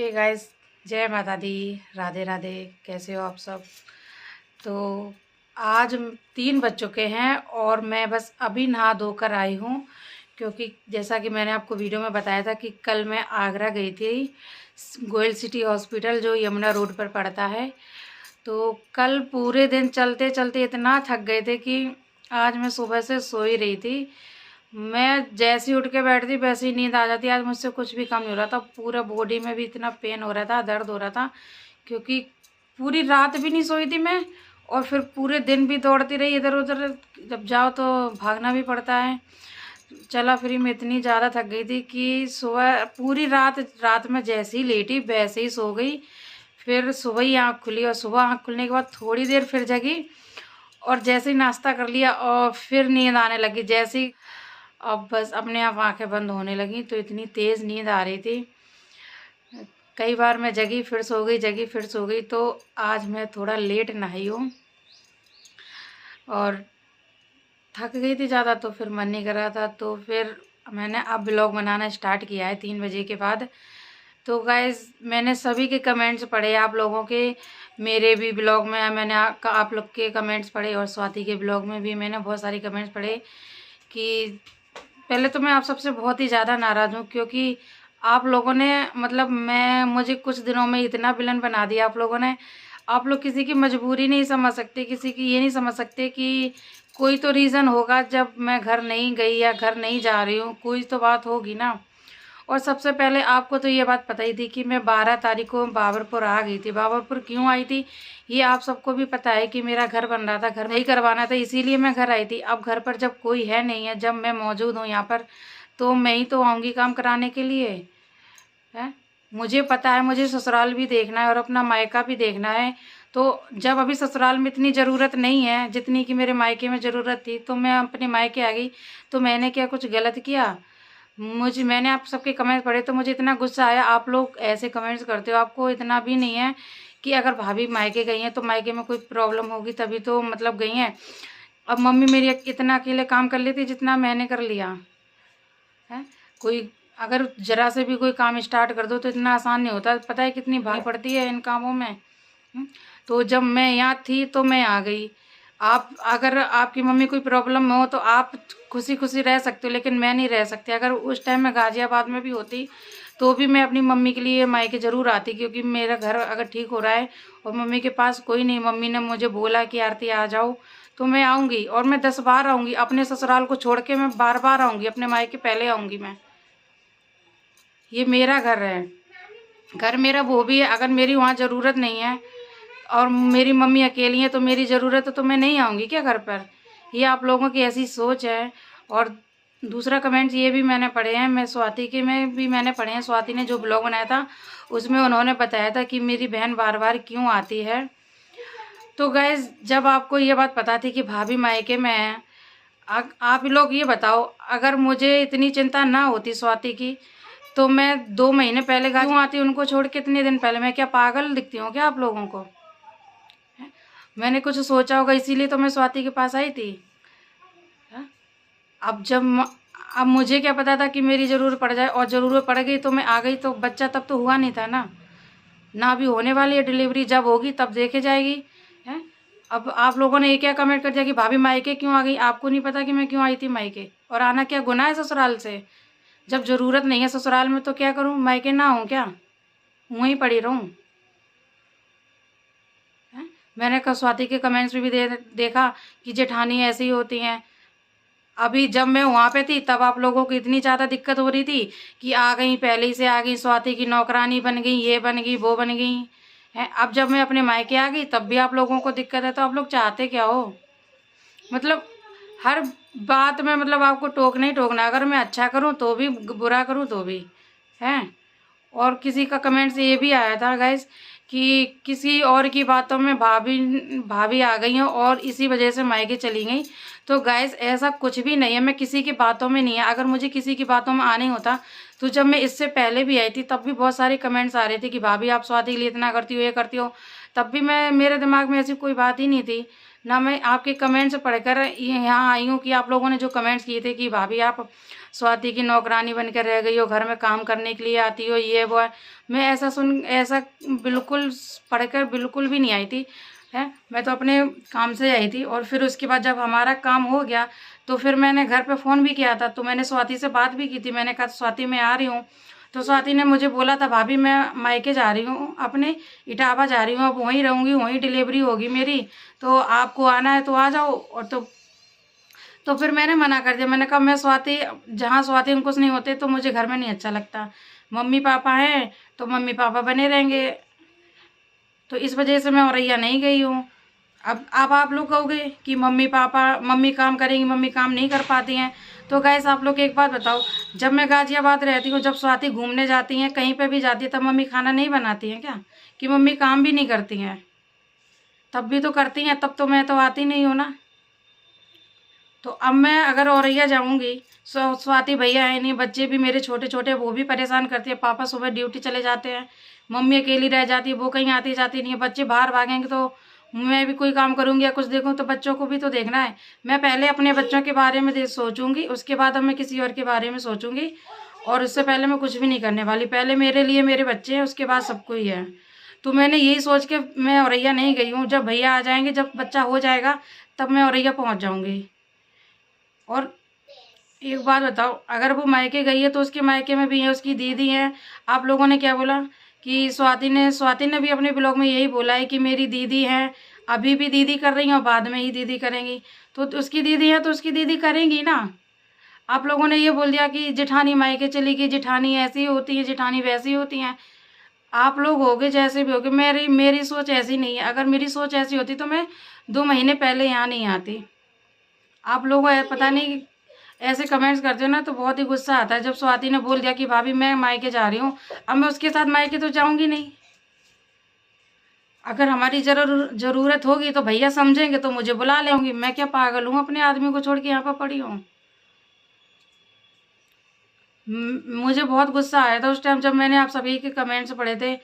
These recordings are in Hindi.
हे गाइस, जय माता दी। राधे राधे। कैसे हो आप सब? तो आज 3 बज चुके हैं और मैं बस अभी नहा धोकर आई हूँ, क्योंकि जैसा कि मैंने आपको वीडियो में बताया था कि कल मैं आगरा गई थी, गोयल सिटी हॉस्पिटल जो यमुना रोड पर पड़ता है। तो कल पूरे दिन चलते चलते इतना थक गए थे कि आज मैं सुबह से सो ही रही थी। मैं जैसे ही उठ के बैठती वैसे ही नींद आ जाती। आज मुझसे कुछ भी कम नहीं हो रहा था, पूरा बॉडी में भी इतना पेन हो रहा था, दर्द हो रहा था, क्योंकि पूरी रात भी नहीं सोई थी मैं और फिर पूरे दिन भी दौड़ती रही इधर उधर। जब जाओ तो भागना भी पड़ता है। चला फिरी मैं इतनी ज़्यादा थक गई थी कि सुबह पूरी रात रात में जैसे ही लेटी वैसे ही सो गई। फिर सुबह ही आँख खुली और सुबह आँख खुलने के बाद थोड़ी देर फिर जगी और जैसे ही नाश्ता कर लिया और फिर नींद आने लगी। जैसे ही अब बस अपने आप आंखें बंद होने लगी, तो इतनी तेज़ नींद आ रही थी। कई बार मैं जगी फिर सो गई, जगी फिर सो गई। तो आज मैं थोड़ा लेट नहाई हूँ और थक गई थी ज़्यादा, तो फिर मन नहीं कर रहा था। तो फिर मैंने अब ब्लॉग बनाना स्टार्ट किया है 3 बजे के बाद। तो गाइज़, मैंने सभी के कमेंट्स पढ़े, आप लोगों के, मेरे भी ब्लॉग में मैंने आप लोग के कमेंट्स पढ़े और स्वाति के ब्लॉग में भी मैंने बहुत सारी कमेंट्स पढ़े कि पहले तो मैं आप सबसे बहुत ही ज़्यादा नाराज़ हूँ, क्योंकि आप लोगों ने मतलब मुझे कुछ दिनों में इतना विलन बना दिया आप लोगों ने। आप लोग किसी की मजबूरी नहीं समझ सकते, किसी की ये नहीं समझ सकते कि कोई तो रीज़न होगा जब मैं घर नहीं गई या घर नहीं जा रही हूँ, कोई तो बात होगी ना। और सबसे पहले आपको तो ये बात पता ही थी कि मैं 12 तारीख को बाबरपुर आ गई थी। बाबरपुर क्यों आई थी ये आप सबको भी पता है कि मेरा घर बन रहा था, घर नहीं करवाना था, इसीलिए मैं घर आई थी। अब घर पर जब कोई है नहीं है, जब मैं मौजूद हूँ यहाँ पर, तो मैं ही तो आऊँगी काम कराने के लिए है। मुझे पता है मुझे ससुराल भी देखना है और अपना मायका भी देखना है। तो जब अभी ससुराल में इतनी ज़रूरत नहीं है जितनी कि मेरे मायके में ज़रूरत थी, तो मैं अपने मायके आ गई। तो मैंने क्या कुछ गलत किया? मैंने आप सबके कमेंट पढ़े तो मुझे इतना गुस्सा आया। आप लोग ऐसे कमेंट्स करते हो, आपको इतना भी नहीं है कि अगर भाभी मायके गई हैं तो मायके में कोई प्रॉब्लम होगी तभी तो मतलब गई हैं। अब मम्मी मेरी इतना अकेले काम कर लेती जितना मैंने कर लिया है। कोई अगर ज़रा से भी कोई काम स्टार्ट कर दो तो इतना आसान नहीं होता, पता है कितनी भारी पड़ती है इन कामों में। तो जब मैं यहाँ थी तो मैं आ गई। आप अगर आपकी मम्मी कोई प्रॉब्लम में हो तो आप खुशी खुशी रह सकते हो, लेकिन मैं नहीं रह सकती। अगर उस टाइम मैं गाज़ियाबाद में भी होती तो भी मैं अपनी मम्मी के लिए मायके ज़रूर आती, क्योंकि मेरा घर अगर ठीक हो रहा है और मम्मी के पास कोई नहीं, मम्मी ने मुझे बोला कि आरती आ जाओ, तो मैं आऊँगी और मैं 10 बार आऊँगी। अपने ससुराल को छोड़ के मैं बार बार आऊँगी, अपने मायके पहले आऊँगी मैं। ये मेरा घर है, घर मेरा वो भी है। अगर मेरी वहाँ ज़रूरत नहीं है और मेरी मम्मी अकेली है तो मेरी ज़रूरत है तो मैं नहीं आऊँगी क्या घर पर? ये आप लोगों की ऐसी सोच है। और दूसरा कमेंट्स ये भी मैंने पढ़े हैं, मैं स्वाति के में भी मैंने पढ़े हैं। स्वाति ने जो ब्लॉग बनाया था उसमें उन्होंने बताया था कि मेरी बहन बार बार क्यों आती है। तो गाइज़, जब आपको ये बात पता थी कि भाभी मायके में है, आप लोग ये बताओ, अगर मुझे इतनी चिंता ना होती स्वाति की तो मैं 2 महीने पहले क्यों आती उनको छोड़ के इतने दिन पहले? मैं क्या पागल दिखती हूँ क्या आप लोगों को? मैंने कुछ सोचा होगा इसीलिए तो मैं स्वाति के पास आई थी। हाँ? अब अब मुझे क्या पता था कि मेरी ज़रूरत पड़ जाए, और ज़रूरत पड़ गई तो मैं आ गई। तो बच्चा तब तो हुआ नहीं था ना, ना अभी होने वाली है डिलीवरी, जब होगी तब देखे जाएगी है। अब आप लोगों ने ये क्या कमेंट कर दिया कि भाभी मायके क्यों आ गई? आपको नहीं पता कि मैं क्यों आई थी मायके? और आना क्या गुनाह है ससुराल से? जब ज़रूरत नहीं है ससुराल में तो क्या करूँ, मायके ना हूँ क्या, वहीं पड़ी रहूँ? मैंने स्वाति के कमेंट्स में भी देखा कि जेठानी ऐसी ही होती हैं। अभी जब मैं वहाँ पे थी तब आप लोगों को इतनी ज़्यादा दिक्कत हो रही थी कि आ गई, पहले ही से आ गई, स्वाति की नौकरानी बन गई, ये बन गई, वो बन गई है। अब जब मैं अपने मायके आ गई तब भी आप लोगों को दिक्कत है। तो आप लोग चाहते क्या हो? मतलब हर बात में मतलब आपको टोकना ही टोकना। अगर मैं अच्छा करूँ तो भी, बुरा करूँ तो भी है। और किसी का कमेंट से ये भी आया था गाइस कि किसी और की बातों में भाभी भाभी आ गई हैं और इसी वजह से मायके चली गई। तो गाइस, ऐसा कुछ भी नहीं है, मैं किसी की बातों में नहीं है। अगर मुझे किसी की बातों में आना ही होता तो जब मैं इससे पहले भी आई थी तब भी बहुत सारे कमेंट्स आ रहे थे कि भाभी आप स्वाति के लिए इतना करती हो, ये करती हो। तब भी मेरे दिमाग में ऐसी कोई बात ही नहीं थी। ना मैं आपके कमेंट्स पढ़कर यहाँ आई हूँ कि आप लोगों ने जो कमेंट्स किए थे कि भाभी आप स्वाति की नौकरानी बनकर रह गई हो, घर में काम करने के लिए आती हो, ये वो है। मैं ऐसा बिल्कुल पढ़कर बिल्कुल भी नहीं आई थी है। मैं तो अपने काम से आई थी। और फिर उसके बाद जब हमारा काम हो गया तो फिर मैंने घर पे फ़ोन भी किया था, तो मैंने स्वाति से बात भी की थी। मैंने कहा स्वाति मैं आ रही हूँ, तो स्वाति ने मुझे बोला था भाभी मैं मायके जा रही हूँ, अपने इटावा जा रही हूँ, अब वहीं रहूँगी, वहीं डिलीवरी होगी मेरी, तो आपको आना है तो आ जाओ। और तो फिर मैंने मना कर दिया। मैंने कहा मैं स्वाति, जहाँ स्वाति अंकुश नहीं होते तो मुझे घर में नहीं अच्छा लगता। मम्मी पापा हैं तो मम्मी पापा बने रहेंगे, तो इस वजह से मैं औरैया नहीं गई हूँ। अब आप लोग कहोगे कि मम्मी काम करेंगी, मम्मी काम नहीं कर पाती हैं। तो गाइस आप लोग एक बात बताओ, जब मैं गाजियाबाद रहती हूँ, जब स्वाति घूमने जाती हैं, कहीं पे भी जाती है, तब मम्मी खाना नहीं बनाती हैं क्या? कि मम्मी काम भी नहीं करती हैं? तब भी तो करती हैं, तब तो मैं तो आती नहीं हूँ ना। तो अब मैं अगर औरैया जाऊँगी, स्वाति भैया है नहीं, बच्चे भी मेरे छोटे छोटे, वो भी परेशान करती है। पापा सुबह ड्यूटी चले जाते हैं, मम्मी अकेली रह जाती है, वो कहीं आती जाती नहीं है। बच्चे बाहर भागेंगे तो मैं भी कोई काम करूँगी या कुछ देखूँ, तो बच्चों को भी तो देखना है। मैं पहले अपने बच्चों के बारे में सोचूंगी, उसके बाद अब मैं किसी और के बारे में सोचूंगी। और उससे पहले मैं कुछ भी नहीं करने वाली। पहले मेरे लिए मेरे बच्चे हैं, उसके बाद सबको ही है। तो मैंने यही सोच के मैं औरैया नहीं गई हूँ। जब भैया आ जाएंगे, जब बच्चा हो जाएगा, तब मैं औरैया पहुँच जाऊँगी। और एक बात बताओ, अगर वो मायके गई है तो उसके मायके में भी है, उसकी दीदी है। आप लोगों ने क्या बोला कि स्वाति ने भी अपने ब्लॉग में यही बोला है कि मेरी दीदी है, अभी भी दीदी कर रही हैं और बाद में ही दीदी करेंगी। तो उसकी दीदी है तो उसकी दीदी करेंगी ना। आप लोगों ने ये बोल दिया कि जेठानी मायके चली गई, जेठानी ऐसी होती है, जेठानी वैसी होती हैं। आप लोग होगे जैसे भी होगे, मेरी सोच ऐसी नहीं है। अगर मेरी सोच ऐसी होती तो मैं 2 महीने पहले यहाँ नहीं आती। आप लोगों को पता नहीं ऐसे कमेंट्स करते हो ना, तो बहुत ही गुस्सा आता है। जब स्वाति ने बोल दिया कि भाभी मैं मायके जा रही हूँ, अब मैं उसके साथ मायके तो जाऊंगी नहीं। अगर हमारी ज़रूरत होगी तो भैया समझेंगे तो मुझे बुला लेंगे। मैं क्या पागल हूँ अपने आदमी को छोड़ के यहाँ पर पड़ी हूँ? मुझे बहुत गुस्सा आया था उस टाइम जब मैंने आप सभी के कमेंट्स पढ़े थे।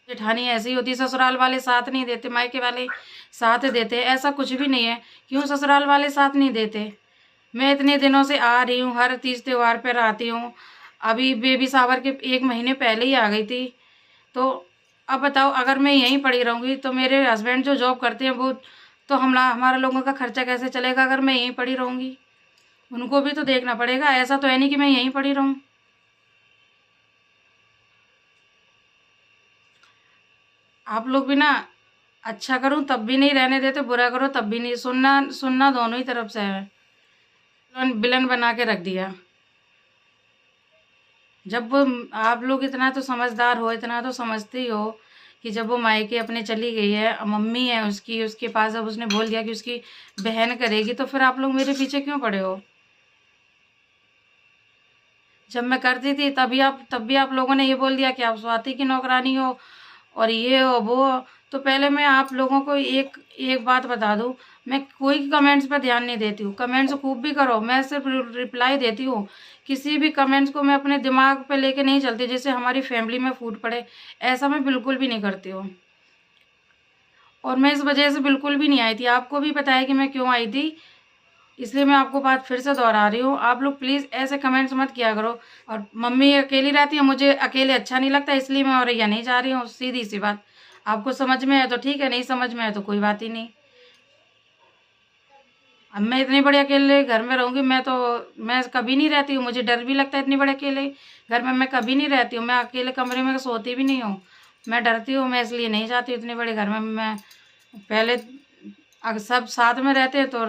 जेठानी ऐसी होती, ससुराल वाले साथ नहीं देते, मायके वाले साथ देते। ऐसा कुछ भी नहीं है। क्यों ससुराल वाले साथ नहीं देते? मैं इतने दिनों से आ रही हूँ, हर तीज त्यौहार पर आती हूँ। अभी बेबी शावर के 1 महीने पहले ही आ गई थी। तो अब बताओ, अगर मैं यहीं पड़ी रहूँगी तो मेरे हस्बैंड जो जॉब करते हैं वो, तो हमारा लोगों का खर्चा कैसे चलेगा अगर मैं यहीं पड़ी रहूँगी? उनको भी तो देखना पड़ेगा। ऐसा तो है नहीं कि मैं यहीं पड़ी रहूँ। आप लोग भी ना, अच्छा करूँ तब भी नहीं रहने देते, बुरा करो तब भी नहीं। सुनना सुनना दोनों ही तरफ से है। विलन बना के रख दिया। जब वो, आप लोग इतना तो समझदार हो, इतना तो समझते ही हो कि जब वो मायके अपने चली गई है, मम्मी है उसकी, उसके पास, अब उसने बोल दिया कि उसकी बहन करेगी, तो फिर आप लोग मेरे पीछे क्यों पड़े हो? जब मैं करती थी तब भी आप लोगों ने ये बोल दिया कि आप स्वाति की नौकरानी हो और ये हो वो हो। तो पहले मैं आप लोगों को एक एक बात बता दूं, मैं कोई कमेंट्स पर ध्यान नहीं देती हूँ। कमेंट्स खूब भी करो, मैं सिर्फ रिप्लाई देती हूँ। किसी भी कमेंट्स को मैं अपने दिमाग पे लेके नहीं चलती जैसे हमारी फैमिली में फूट पड़े, ऐसा मैं बिल्कुल भी नहीं करती हूँ। और मैं इस वजह से बिल्कुल भी नहीं आई थी। आपको भी पता है कि मैं क्यों आई थी, इसलिए मैं आपको बात फिर से दोहरा रही हूँ। आप लोग प्लीज़ ऐसे कमेंट्स मत किया करो। और मम्मी अकेली रहती है, मुझे अकेले अच्छा नहीं लगता, इसलिए मैं औरैया नहीं जा रही हूँ, सीधी सी बात। आपको समझ में है तो ठीक है, नहीं समझ में है तो कोई बात ही नहीं। अब मैं इतनी बड़ी अकेले घर में रहूँगी, मैं कभी नहीं रहती हूँ। मुझे डर भी लगता है, इतनी बड़े अकेले घर में मैं कभी नहीं रहती हूँ। मैं अकेले कमरे में सोती भी नहीं हूँ, मैं डरती हूँ। मैं इसलिए नहीं जाती इतने बड़े घर में। मैं पहले, अगर सब साथ में रहते हैं तो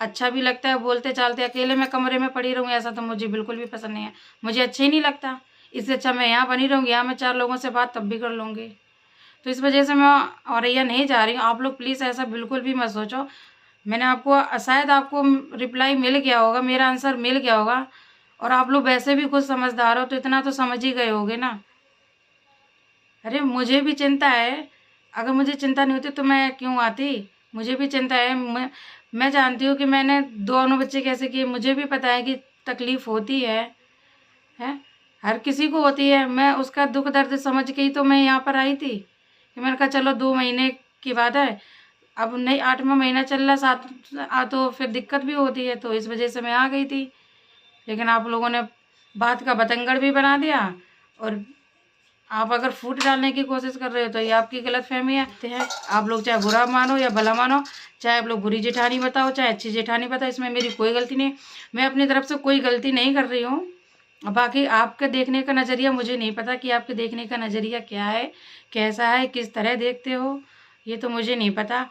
अच्छा भी लगता है, बोलते चालते। अकेले मैं कमरे में पड़ी रहूँ ऐसा तो मुझे बिल्कुल भी पसंद नहीं है, मुझे अच्छा ही नहीं लगता। इससे अच्छा मैं यहाँ बनी रहूँगी, यहाँ मैं 4 लोगों से बात तब भी कर लूँगी। तो इस वजह से मैं औरैया नहीं जा रही हूँ। आप लोग प्लीज़ ऐसा बिल्कुल भी मत सोचो। मैंने आपको, शायद आपको रिप्लाई मिल गया होगा, मेरा आंसर मिल गया होगा। और आप लोग वैसे भी खुद समझदार हो तो इतना तो समझ ही गए होगे ना। अरे मुझे भी चिंता है, अगर मुझे चिंता नहीं होती तो मैं क्यों आती? मुझे भी चिंता है। मैं जानती हूँ कि मैंने दोनों बच्चे कैसे किए, मुझे भी पता है कि तकलीफ़ होती है, हर किसी को होती है। मैं उसका दुख दर्द समझ के ही तो मैं यहाँ पर आई थी कि मैंने कहा चलो 2 महीने की बात है, अब नहीं 8वां महीना चल रहा, 7 तो फिर दिक्कत भी होती है, तो इस वजह से मैं आ गई थी। लेकिन आप लोगों ने बात का बतंगड़ भी बना दिया, और आप अगर फूट डालने की कोशिश कर रहे हो तो ये आपकी गलतफहमी है। आप लोग चाहे बुरा मानो या भला मानो, चाहे आप लोग बुरी जेठानी बताओ चाहे अच्छी जेठानी बताओ, इसमें मेरी कोई गलती नहीं। मैं अपनी तरफ से कोई गलती नहीं कर रही हूँ। बाकी आपके देखने का नज़रिया मुझे नहीं पता कि आपके देखने का नज़रिया क्या है, कैसा है, किस तरह देखते हो, ये तो मुझे नहीं पता।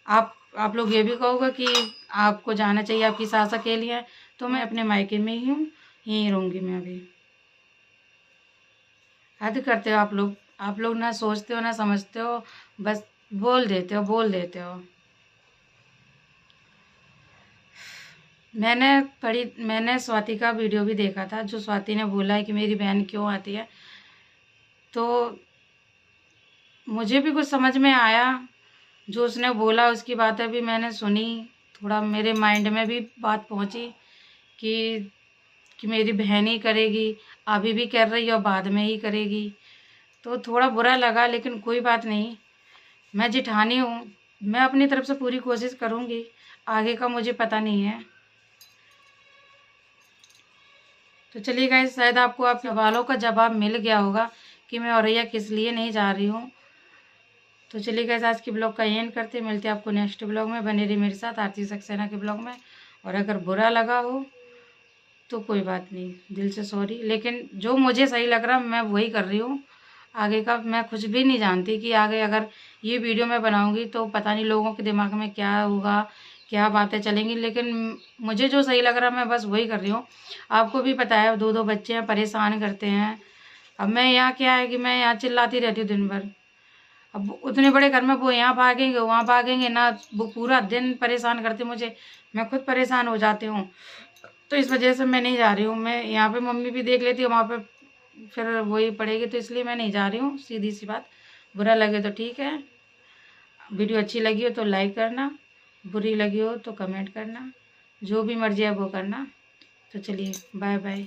आप लोग ये भी कहोगे कि आपको जाना चाहिए, आपकी सास अकेली है, तो मैं अपने मायके में ही हूँ, यहीं रहूँगी मैं अभी। हद करते हो आप लोग ना सोचते हो ना समझते हो, बस बोल देते हो। मैंने स्वाति का वीडियो भी देखा था, जो स्वाति ने बोला है कि मेरी बहन क्यों आती है, तो मुझे भी कुछ समझ में आया। जो उसने बोला उसकी बातें भी मैंने सुनी, थोड़ा मेरे माइंड में भी बात पहुंची कि मेरी बहन ही करेगी, अभी भी कर रही है और बाद में ही करेगी, तो थोड़ा बुरा लगा। लेकिन कोई बात नहीं, मैं जेठानी हूँ, मैं अपनी तरफ से पूरी कोशिश करूँगी, आगे का मुझे पता नहीं है। तो चलिए गाइस, शायद आपको आपके सवालों का जवाब मिल गया होगा कि मैं औरैया किस लिए नहीं जा रही हूँ। तो चलिए गाइस, आज के ब्लॉग का एंड करते, मिलते हैं आपको नेक्स्ट ब्लॉग में। बने रहिए मेरे साथ आरती सक्सेना के ब्लॉग में। और अगर बुरा लगा हो तो कोई बात नहीं, दिल से सॉरी, लेकिन जो मुझे सही लग रहा मैं वही कर रही हूँ। आगे का मैं कुछ भी नहीं जानती कि आगे अगर ये वीडियो मैं बनाऊँगी तो पता नहीं लोगों के दिमाग में क्या होगा, क्या बातें चलेंगी, लेकिन मुझे जो सही लग रहा मैं बस वही कर रही हूँ। आपको भी पता है 2-2 बच्चे हैं, परेशान करते हैं। अब मैं यहाँ क्या है कि मैं यहाँ चिल्लाती रहती हूँ दिन भर। अब उतने बड़े घर में वो यहाँ भागेंगे वहाँ भागेंगे ना, वो पूरा दिन परेशान करते मुझे, मैं खुद परेशान हो जाती हूँ। तो इस वजह से मैं नहीं जा रही हूँ। मैं यहाँ पे मम्मी भी देख लेती है, वहाँ पे फिर वही पड़ेगी, तो इसलिए मैं नहीं जा रही हूँ, सीधी सी बात। बुरा लगे तो ठीक है, वीडियो अच्छी लगी हो तो लाइक करना, बुरी लगी हो तो कमेंट करना, जो भी मर्जी है वो करना। तो चलिए, बाय बाय।